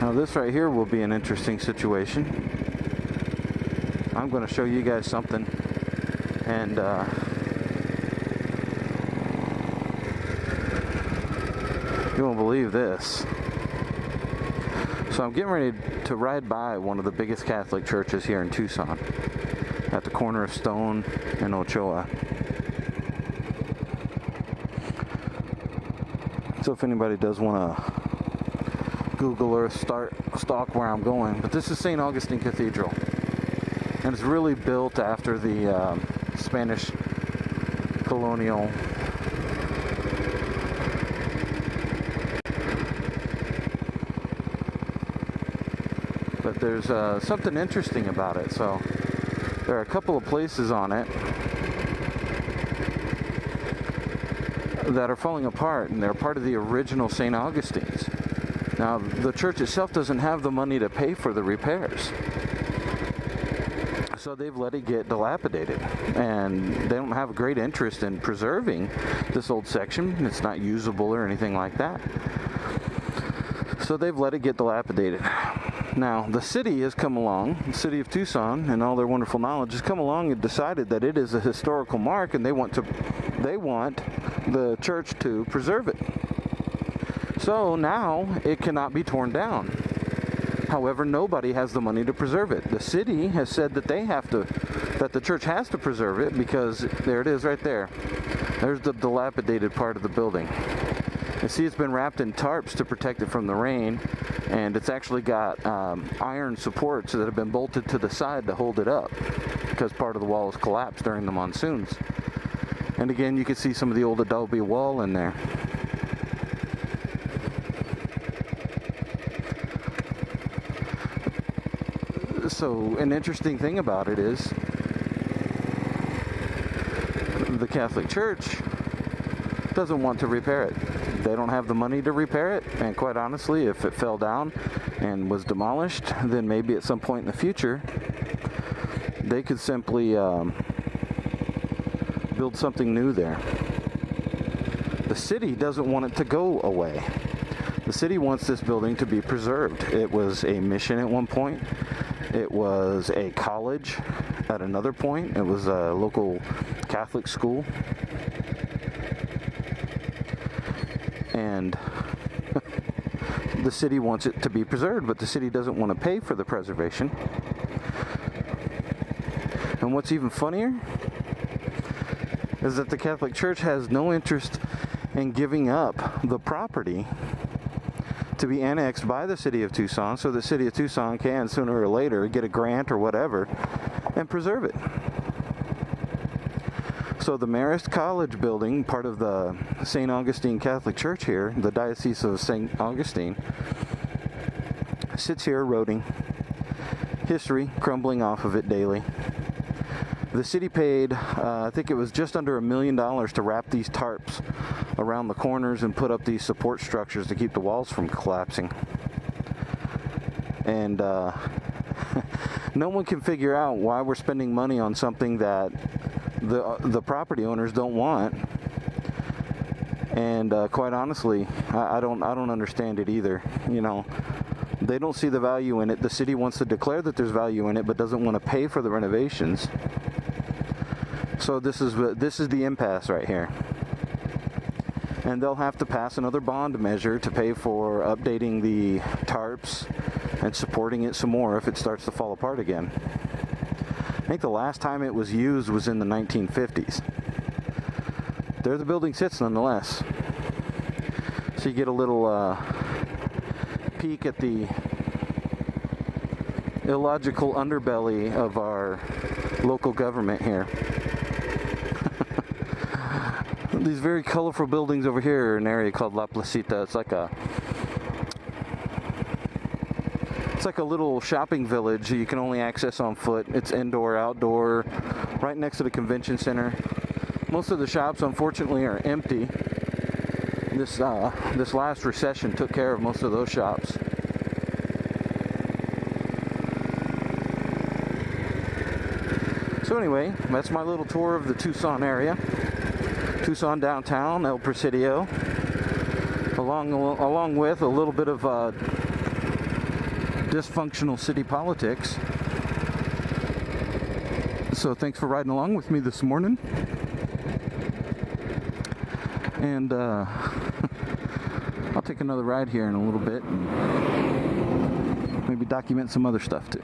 Now this right here will be an interesting situation. I'm going to show you guys something, and you won't believe this. So I'm getting ready to ride by one of the biggest Catholic churches here in Tucson, at the corner of Stone and Ochoa. So if anybody does want to Google or stalk where I'm going, but this is St. Augustine Cathedral, and it's really built after the Spanish colonial but there's something interesting about it. So there are a couple of places on it that are falling apart, and they're part of the original St. Augustine's. Now, the church itself doesn't have the money to pay for the repairs, so they've let it get dilapidated, and they don't have a great interest in preserving this old section. It's not usable or anything like that, so they've let it get dilapidated. Now, the city has come along, the city of Tucson, and all their wonderful knowledge, has come along and decided that it is a historical mark, and they want the church to preserve it. So now it cannot be torn down. However, nobody has the money to preserve it. The city has said that that the church has to preserve it, because there it is right there. There's the dilapidated part of the building. You see, it's been wrapped in tarps to protect it from the rain, and it's actually got iron supports that have been bolted to the side to hold it up, because part of the wall has collapsed during the monsoons. And again, you can see some of the old adobe wall in there. So an interesting thing about it is the Catholic Church doesn't want to repair it. They don't have the money to repair it, and quite honestly, if it fell down and was demolished, then maybe at some point in the future they could simply build something new there. The city doesn't want it to go away. The city wants this building to be preserved. It was a mission at one point. It was a college at another point. It was a local Catholic school. And the city wants it to be preserved, but the city doesn't want to pay for the preservation. And what's even funnier is that the Catholic Church has no interest in giving up the property to be annexed by the city of Tucson, so the city of Tucson can sooner or later get a grant or whatever and preserve it. So the Marist College building, part of the St. Augustine Catholic Church here, the Diocese of St. Augustine, sits here eroding, history crumbling off of it daily. The city paid, I think it was just under $1 million to wrap these tarps around the corners and put up these support structures to keep the walls from collapsing. And no one can figure out why we're spending money on something that the property owners don't want. And quite honestly, I don't understand it either. You know, they don't see the value in it. The city wants to declare that there's value in it, but doesn't want to pay for the renovations. So this is the impasse right here. And they'll have to pass another bond measure to pay for updating the tarps and supporting it some more if it starts to fall apart again. I think the last time it was used was in the 1950s. There the building sits nonetheless. So you get a little peek at the illogical underbelly of our local government here. These very colorful buildings over here in an area called La Placita. It's like a little shopping village you can only access on foot. It's indoor, outdoor, right next to the convention center. Most of the shops, unfortunately, are empty. This last recession took care of most of those shops. So anyway, that's my little tour of the Tucson area. Tucson downtown, El Presidio, along with a little bit of dysfunctional city politics. So thanks for riding along with me this morning. And I'll take another ride here in a little bit and maybe document some other stuff too.